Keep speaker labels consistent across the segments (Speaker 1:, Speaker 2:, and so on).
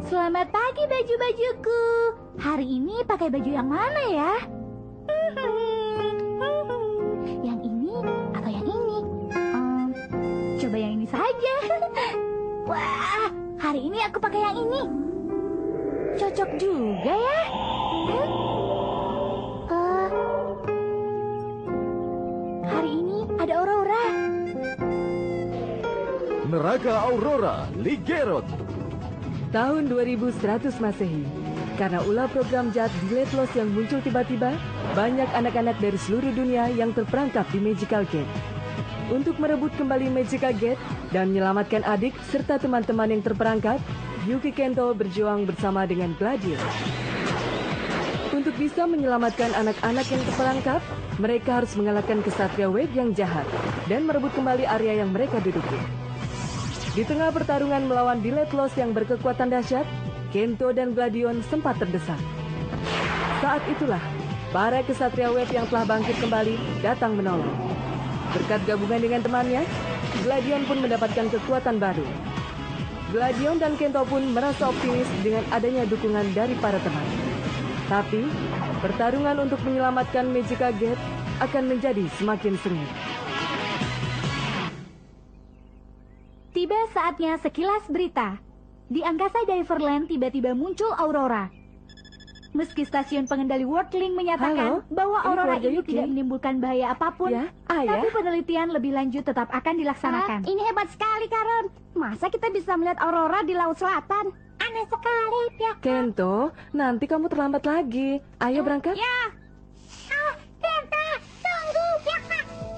Speaker 1: Selamat pagi baju-bajuku. Hari ini pakai baju yang mana ya? Yang ini atau yang ini? Coba yang ini saja. Wah, hari ini aku pakai yang ini. Cocok juga ya. Hari ini ada Aurora.
Speaker 2: Neraka Aurora, Ligerot.
Speaker 3: Tahun 2100 Masehi. Karena ulah program jahat Delayed Loss yang muncul tiba-tiba, banyak anak-anak dari seluruh dunia yang terperangkap di Magical Gate. Untuk merebut kembali Magical Gate dan menyelamatkan adik serta teman-teman yang terperangkap, Yuki Kento berjuang bersama dengan Gladion. Untuk bisa menyelamatkan anak-anak yang terperangkap, mereka harus mengalahkan Kesatria Wave yang jahat dan merebut kembali area yang mereka duduki. Di tengah pertarungan melawan Delayed Loss yang berkekuatan dahsyat, Kento dan Gladion sempat terdesak. Saat itulah, para Kesatria Wave yang telah bangkit kembali datang menolong. Berkat gabungan dengan temannya, Gladion pun mendapatkan kekuatan baru. Gladion dan Kento pun merasa optimis dengan adanya dukungan dari para teman. Tapi, pertarungan untuk menyelamatkan Magical Gate akan menjadi semakin sengit.
Speaker 1: Tiba saatnya sekilas berita. Di angkasa Diverland tiba-tiba muncul Aurora. Meski stasiun pengendali Worldling menyatakan bahwa Aurora ini tidak menimbulkan bahaya apapun, tapi penelitian lebih lanjut tetap akan dilaksanakan.
Speaker 4: Ini hebat sekali, Karon. Masa kita bisa melihat Aurora di Laut Selatan? Aneh sekali, ya.
Speaker 3: Kento, nanti kamu terlambat lagi. Ayo berangkat.
Speaker 4: Ya. Kento, tunggu, ya.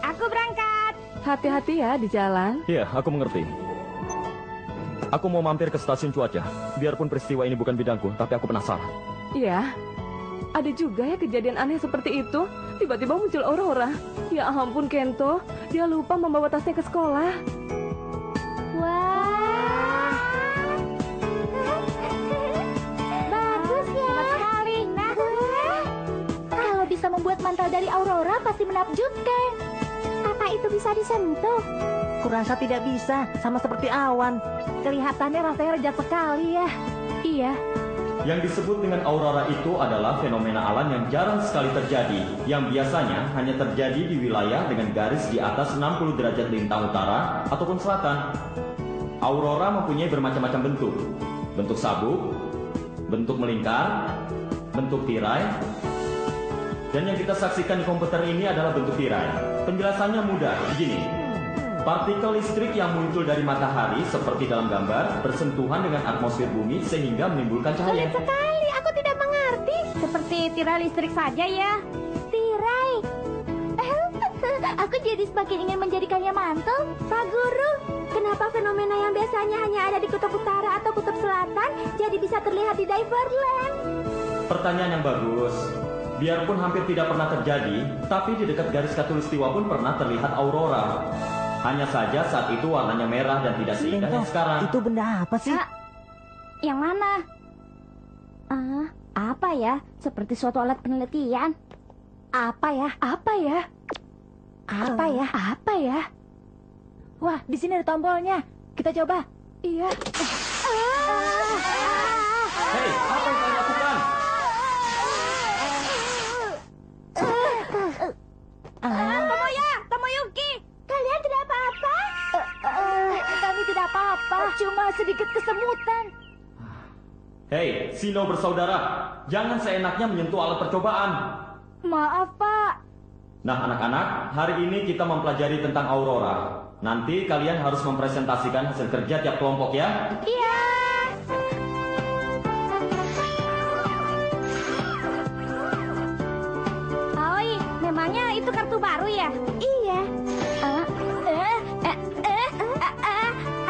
Speaker 4: Aku berangkat.
Speaker 3: Hati-hati ya di jalan.
Speaker 2: Iya, aku mengerti. Aku mau mampir ke stasiun cuaca. Biarpun peristiwa ini bukan bidangku, tapi aku penasaran.
Speaker 3: Iya, ada juga ya kejadian aneh seperti itu. Tiba-tiba muncul Aurora. Ya ampun Kento, dia lupa membawa tasnya ke sekolah.
Speaker 1: Wah,
Speaker 4: bagus ya. Hebat sekali.
Speaker 1: Kalau bisa membuat mantel dari Aurora pasti menakjubkan.
Speaker 4: Apa itu bisa disentuh?
Speaker 5: Kurasa tidak bisa, sama seperti awan. Kelihatannya rasanya rejat sekali ya.
Speaker 1: Iya.
Speaker 6: Yang disebut dengan aurora itu adalah fenomena alam yang jarang sekali terjadi, yang biasanya hanya terjadi di wilayah dengan garis di atas 60 derajat lintang utara ataupun selatan. Aurora mempunyai bermacam-macam bentuk. Bentuk sabuk, bentuk melingkar, bentuk tirai, dan yang kita saksikan di komputer ini adalah bentuk tirai. Penjelasannya mudah, begini. Partikel listrik yang muncul dari matahari seperti dalam gambar bersentuhan dengan atmosfer bumi sehingga menimbulkan cahaya.
Speaker 4: Sulit sekali, aku tidak mengerti. Seperti tirai listrik saja ya.
Speaker 1: Tirai. Aku jadi semakin ingin menjadikannya mantel.
Speaker 4: Pak Guru, kenapa fenomena yang biasanya hanya ada di kutub utara atau kutub selatan jadi bisa terlihat di Diverland?
Speaker 6: Pertanyaan yang bagus. Biarpun hampir tidak pernah terjadi, tapi di dekat garis khatulistiwa pun pernah terlihat aurora. Hanya saja saat itu warnanya merah dan tidak seindah yang sekarang.
Speaker 5: Itu benda apa sih?
Speaker 4: Yang mana? Apa ya? Seperti suatu alat penelitian.
Speaker 1: Apa ya? Apa ya?
Speaker 4: Apa ya?
Speaker 1: Apa ya?
Speaker 5: Wah, di sini ada tombolnya. Kita coba.
Speaker 1: Iya.
Speaker 6: Hei, apa yang kalian lakukan?
Speaker 4: Tomoyuki, kalian tidak apa-apa?
Speaker 1: Kami tidak apa-apa. Cuma sedikit kesemutan.
Speaker 6: Hei, Sino bersaudara, jangan seenaknya menyentuh alat percobaan.
Speaker 1: Maaf, Pak.
Speaker 6: Nah, anak-anak, hari ini kita mempelajari tentang aurora. Nanti kalian harus mempresentasikan hasil kerja tiap kelompok ya.
Speaker 4: Iya. Aoi, memangnya itu kartu baru ya?
Speaker 1: Iya.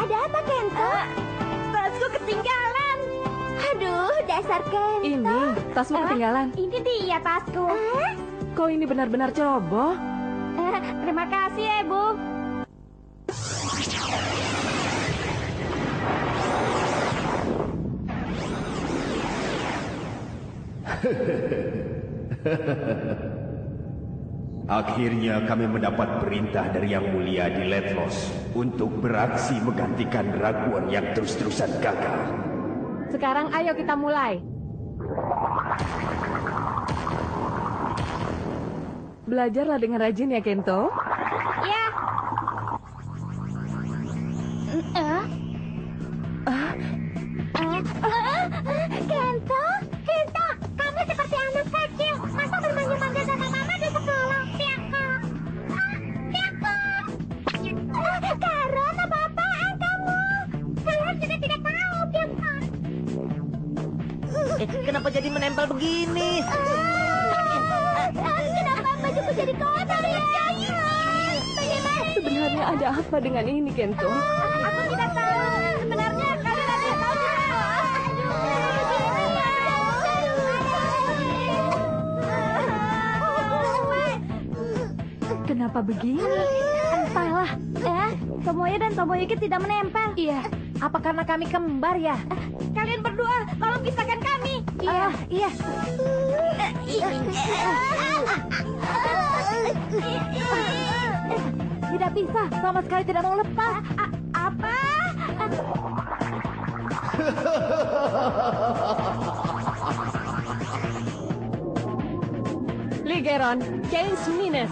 Speaker 4: Ada apa, Kento? Tasku ketinggalan.
Speaker 1: Aduh, dasar Kento.
Speaker 3: Ini, tasmu ketinggalan.
Speaker 4: Ini dia tasku.
Speaker 3: Kau ini benar-benar ceroboh.
Speaker 4: Terima kasih ya, Bu.
Speaker 7: Akhirnya kami mendapat perintah dari Yang Mulia di Letlos untuk beraksi menggantikan raguan yang terus-terusan gagal.
Speaker 3: Sekarang ayo kita mulai. Belajarlah dengan rajin ya, Kento.
Speaker 4: Ya. Kento, kamu seperti anak kecil. Masa bermanja-manja sama mama di sekolah? Karon, apa-apaan kamu? Saya juga tidak tahu,
Speaker 5: Kenapa jadi menempel begini?
Speaker 4: Kenapa bajuku jadi kotor ya? Bagaimana?
Speaker 3: Sebenarnya ada apa dengan ini, Kento?
Speaker 4: Aku tidak tahu. Sebenarnya kalian ada yang tahu tidak?
Speaker 1: Kenapa begini? Entahlah. Tomoyo dan Tomoyuki tidak menempel. Iya.
Speaker 5: Apa karena kami kembar ya?
Speaker 1: Kalian berdua, tolong pisahkan kami.
Speaker 5: Iya. Tidak bisa, sama sekali tidak mau lepas.
Speaker 1: Apa?
Speaker 3: Ligeron, change minus.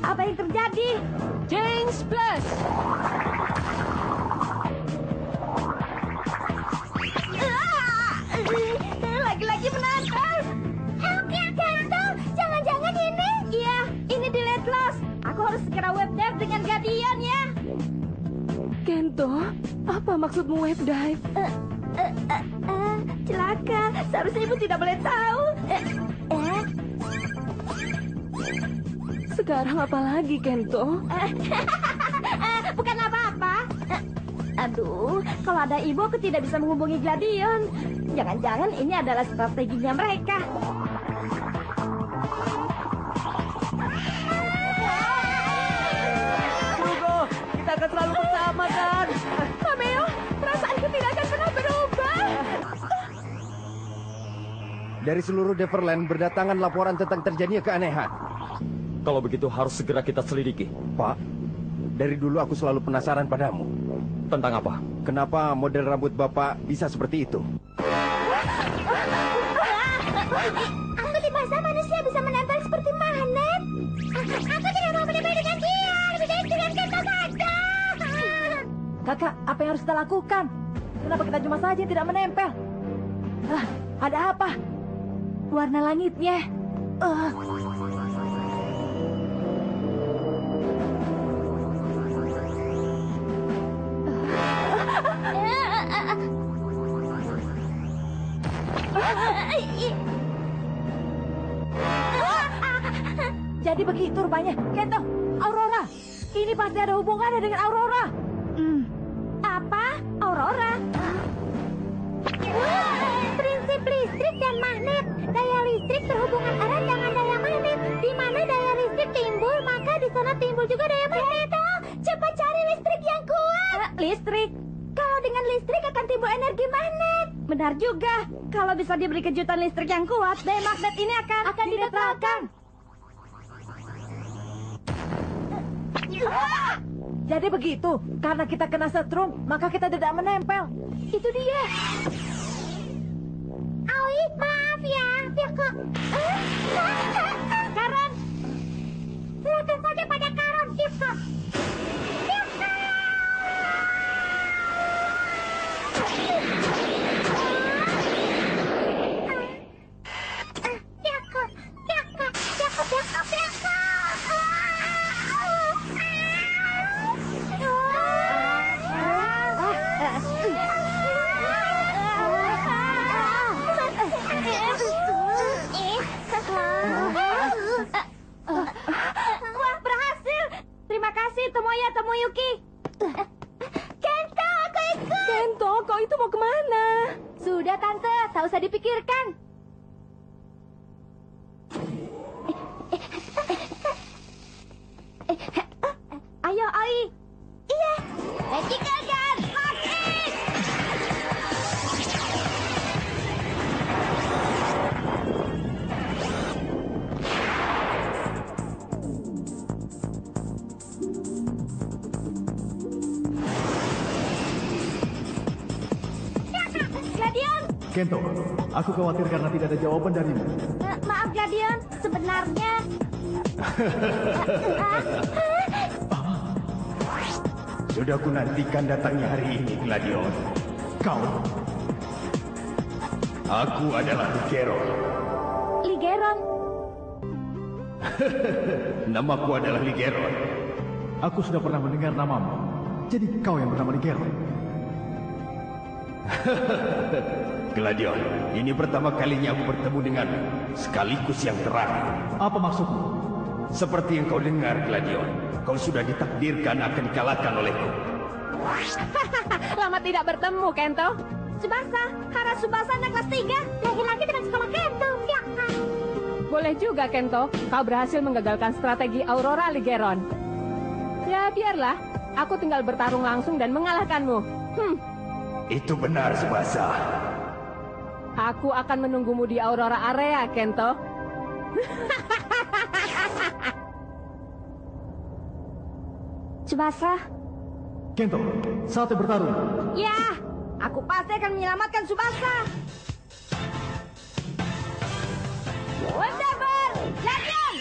Speaker 1: Apa yang terjadi?
Speaker 3: Change plus.
Speaker 1: Lagi-lagi menantang.
Speaker 4: Help ya, Kento. Jangan-jangan ini?
Speaker 1: Iya, ini delete loss. Aku harus segera web dive dengan Guardian ya.
Speaker 3: Kento, apa maksudmu web dive?
Speaker 1: Celaka, seharusnya ibu tidak boleh tahu.
Speaker 3: Sekarang apa lagi, Kento?
Speaker 1: Bukan apa-apa. Aduh, kalau ada ibu aku tidak bisa menghubungi Gladion. Jangan-jangan ini adalah strateginya mereka.
Speaker 5: Hugo, kita akan selalu bersama kan?
Speaker 1: Romeo, perasaanku tidak akan pernah berubah.
Speaker 7: Dari seluruh Neverland berdatangan laporan tentang terjadinya keanehan.
Speaker 2: Kalau begitu harus segera kita selidiki.
Speaker 7: Pak, dari dulu aku selalu penasaran padamu.
Speaker 2: Tentang apa?
Speaker 7: Kenapa model rambut Bapak bisa seperti itu?
Speaker 4: Aku di masa manusia bisa menempel seperti magnet. Aku tidak mau menempel dengan dia. Lebih baik dengan Kento saja.
Speaker 5: Kakak, apa yang harus kita lakukan? Kenapa kita cuma saja tidak menempel? Ada apa?
Speaker 1: Warna langitnya.
Speaker 5: Jadi begitu rupanya. Kento, Aurora. Ini pasti ada hubungannya dengan Aurora.
Speaker 1: Apa? Aurora?
Speaker 4: Prinsip listrik dan magnet. Daya listrik berhubungan erat dengan daya magnet. Di mana daya listrik timbul, maka di sana timbul juga daya magnet. Cepat cari listrik yang kuat.
Speaker 1: Listrik.
Speaker 4: Kalau dengan listrik akan timbul energi magnet.
Speaker 1: Benar juga. Kalau bisa diberi kejutan listrik yang kuat, daya magnet ini akan dinetralkan.
Speaker 5: Jadi begitu. Karena kita kena setrum, maka kita tidak menempel.
Speaker 1: Itu dia.
Speaker 4: Aoi, maaf ya. Kok...
Speaker 1: Karon.
Speaker 4: Serahkan saja pada Karon, Kiko.
Speaker 1: Wah, berhasil. Terima kasih, Tomoya Tomoyuki.
Speaker 4: Kento, aku ikut.
Speaker 3: Kento, kau itu mau kemana?
Speaker 1: Sudah, Tante. Tak usah dipikirkan. Ayo, Oi.
Speaker 4: Iya. Vertical
Speaker 8: Kento, aku khawatir karena tidak ada jawaban darimu.
Speaker 4: Maaf Gladion, sebenarnya...
Speaker 7: Sudah kunantikan datangnya hari ini, Gladion.
Speaker 8: Kau?
Speaker 7: Aku adalah Ligeron.
Speaker 4: Ligeron?
Speaker 7: Namaku adalah Ligeron.
Speaker 8: Aku sudah pernah mendengar namamu. Jadi kau yang bernama Ligeron.
Speaker 7: Gladion, ini pertama kalinya aku bertemu denganmu, sekaligus yang terakhir.
Speaker 8: Apa maksudmu?
Speaker 7: Seperti yang kau dengar, Gladion, kau sudah ditakdirkan akan dikalahkan olehku.
Speaker 5: Lama tidak bertemu, Kento.
Speaker 4: Tsubasa, Hara Tsubasa anak kelas 3, laki-laki dengan sekolah Kento. Ya kan?
Speaker 5: Boleh juga, Kento. Kau berhasil menggagalkan strategi Aurora, Ligeron. Ya, biarlah. Aku tinggal bertarung langsung dan mengalahkanmu.
Speaker 7: Itu benar, Tsubasa.
Speaker 5: Aku akan menunggumu di Aurora Area, Kento.
Speaker 4: Tsubasa.
Speaker 8: Kento, saatnya bertarung.
Speaker 4: Ya, aku pasti akan menyelamatkan Tsubasa. Wonderful, Gladion!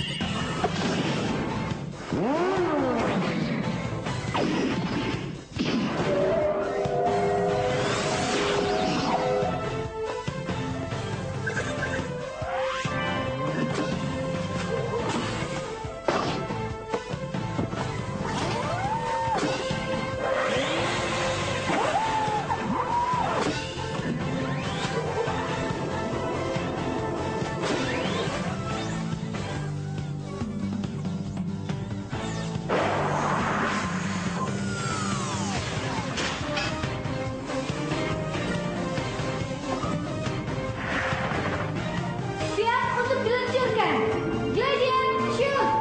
Speaker 4: Siap untuk diluncurkan. Gladion shoot!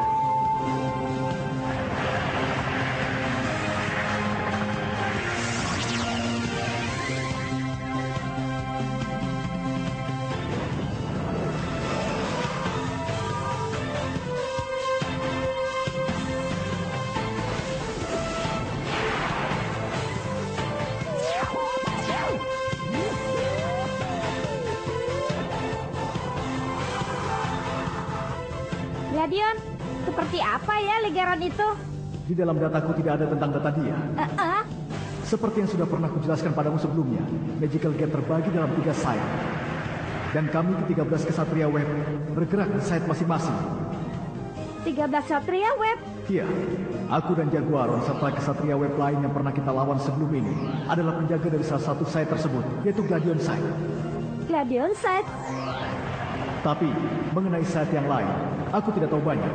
Speaker 4: Gladion, seperti apa ya Ligeron itu?
Speaker 8: Di dalam dataku tidak ada tentang data dia. Seperti yang sudah pernah kujelaskan padamu sebelumnya, Magical Gate terbagi dalam 3 site. Dan kami ke-13 Kesatria Web bergerak di site masing-masing.
Speaker 4: 13 Satria Web.
Speaker 8: Iya, aku dan Jaguaron serta Kesatria Web lain yang pernah kita lawan sebelum ini adalah penjaga dari salah satu site tersebut, yaitu Gladion Site.
Speaker 4: Gladion Site.
Speaker 8: Tapi, mengenai site yang lain, aku tidak tahu banyak.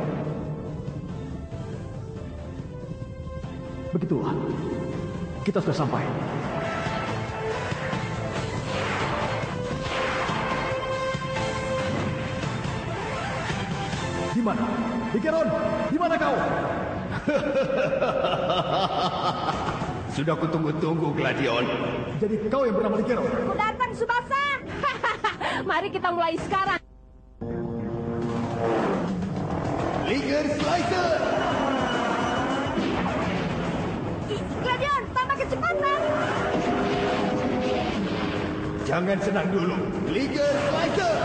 Speaker 8: Begitulah, kita sudah sampai. Di mana? Ligeron, di mana kau?
Speaker 7: Sudah kutunggu-tunggu, Gladion.
Speaker 8: Jadi kau yang bernama Ligeron?
Speaker 4: Aku datang, Tsubasa.
Speaker 5: Mari kita mulai sekarang.
Speaker 7: Liger Slicer!
Speaker 4: Gladion, tambah kecepatan.
Speaker 7: Jangan senang dulu. Liger Slicer!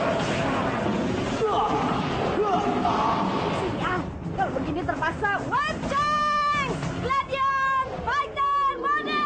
Speaker 4: Sial, kalau begini terpaksa. Wacang! Gladion, fighter, mode!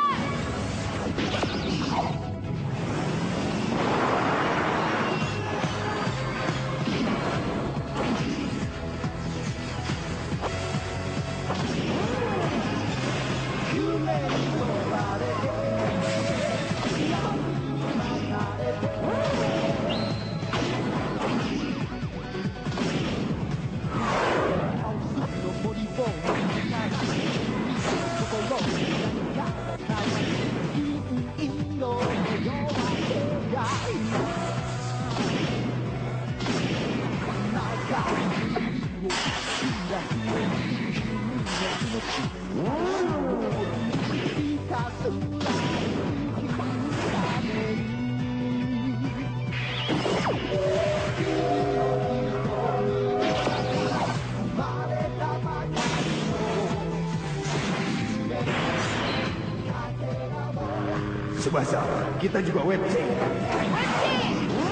Speaker 7: Tsubasa, kita juga websing.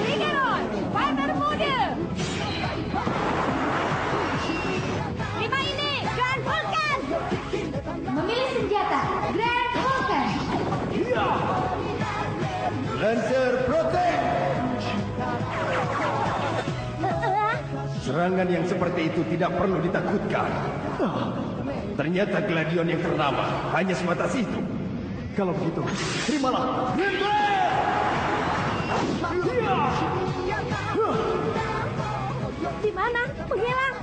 Speaker 5: Ligeron, Fighter Mode. 5 ini, Grand Vulcan.
Speaker 1: Memilih senjata, Grand Vulcan.
Speaker 7: Lancer Protect. Serangan yang seperti itu tidak perlu ditakutkan. Ternyata Gladion yang pertama hanya sebatas itu.
Speaker 8: Kalau begitu, terimalah.
Speaker 4: Di mana? Menghilang.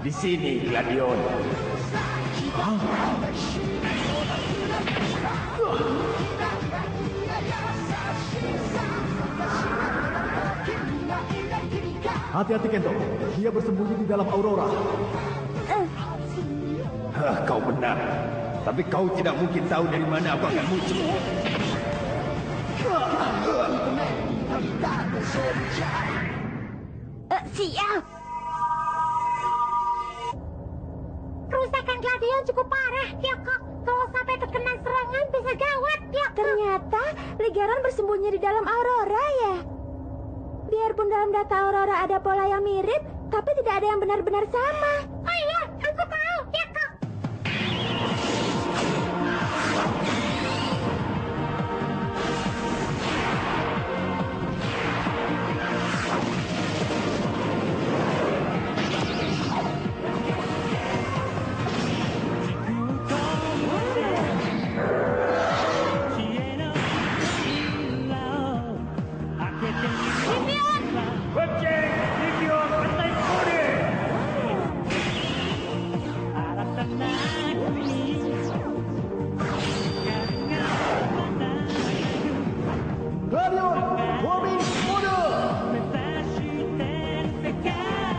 Speaker 7: Di sini, Gladion.
Speaker 8: Hati-hati Kento, dia bersembunyi di dalam Aurora.
Speaker 7: Kau benar. Tapi kau tidak mungkin tahu dari mana aku akan muncul.
Speaker 4: Siap. Kerusakan Gladion cukup parah, Kyoko. Kalau sampai terkena serangan bisa gawat, Kyoko. Ternyata Ligeron bersembunyi di dalam Aurora ya. Biarpun dalam data Aurora ada pola yang mirip, tapi tidak ada yang benar-benar sama. Oh iya, aku tahu, Kyoko.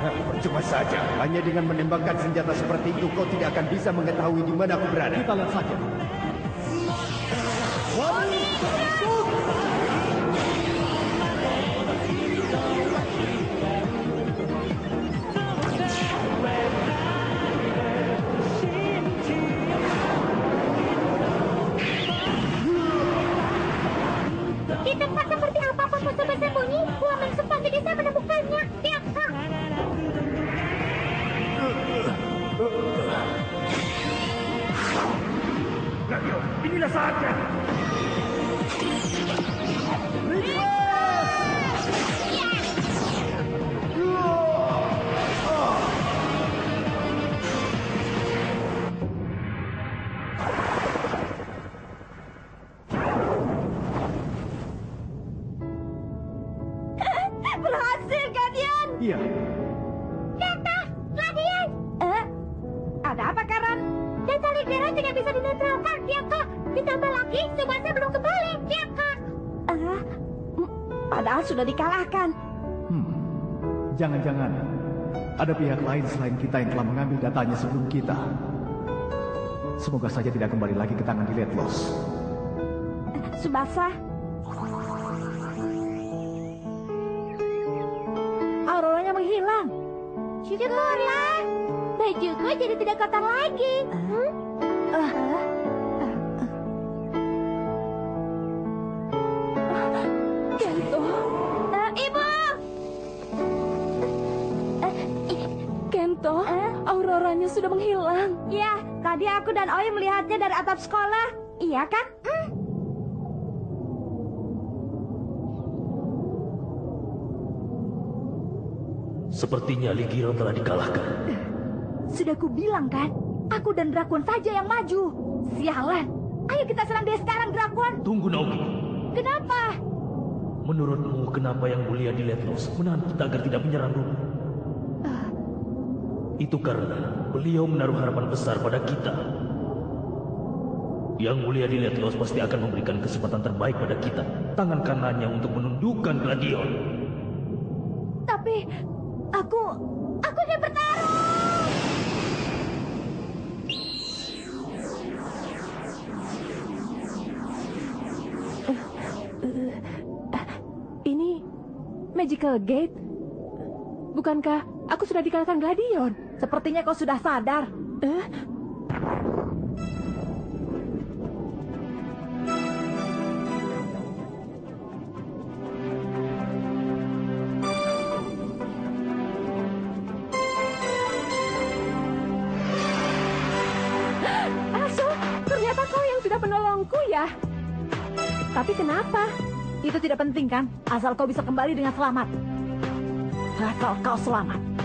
Speaker 7: Percuma saja. Hanya dengan menembakkan senjata seperti itu, kau tidak akan bisa mengetahui di mana aku berada.
Speaker 8: Kita lihat saja.
Speaker 4: Di tempat seperti apapun musuh bersembunyi, Woman pasti bisa menemukannya, Kyoko.
Speaker 7: Gladion, inilah saatnya.
Speaker 4: Berhasil, Gladion.
Speaker 8: Iya,
Speaker 4: Data, Gladion. Ada apa, Karan? Data Ligeron tidak bisa dinetralkan, Kyoko. Ditambah lagi, Tsubasa belum kembali, Kyoko. Padahal sudah dikalahkan.
Speaker 8: jangan-jangan ada pihak lain selain kita yang telah mengambil datanya sebelum kita. Semoga saja tidak kembali lagi ke tangan Delayed Loss.
Speaker 4: Tsubasa. Auroranya menghilang. Syukurlah. Bajuku jadi tidak kotor lagi.
Speaker 3: Kento,
Speaker 4: Ibu.
Speaker 3: Kento, auroranya sudah menghilang.
Speaker 4: Ya, tadi aku dan Oi melihatnya dari atap sekolah. Iya kan?
Speaker 9: Sepertinya Ligeron telah dikalahkan.
Speaker 1: Sudah kubilang kan, aku dan Drakon saja yang maju. Sialan. Ayo kita serang dia sekarang, Drakon.
Speaker 9: Tunggu, Naoki.
Speaker 1: Kenapa?
Speaker 9: Menurutmu kenapa yang mulia Delayed Loss menahan kita agar tidak menyerang dulu? Itu karena beliau menaruh harapan besar pada kita. Yang mulia Delayed Loss pasti akan memberikan kesempatan terbaik pada kita. Tangan kanannya untuk menundukkan Gladion.
Speaker 1: Tapi aku ingin bertarung.
Speaker 3: Ini Magical Gate. Bukankah aku sudah dikalahkan Gladion?
Speaker 1: Sepertinya kau sudah sadar.
Speaker 5: sudah menolongku ya. Tapi kenapa?
Speaker 1: Itu tidak penting kan? Asal kau bisa kembali dengan selamat. Asal kau selamat.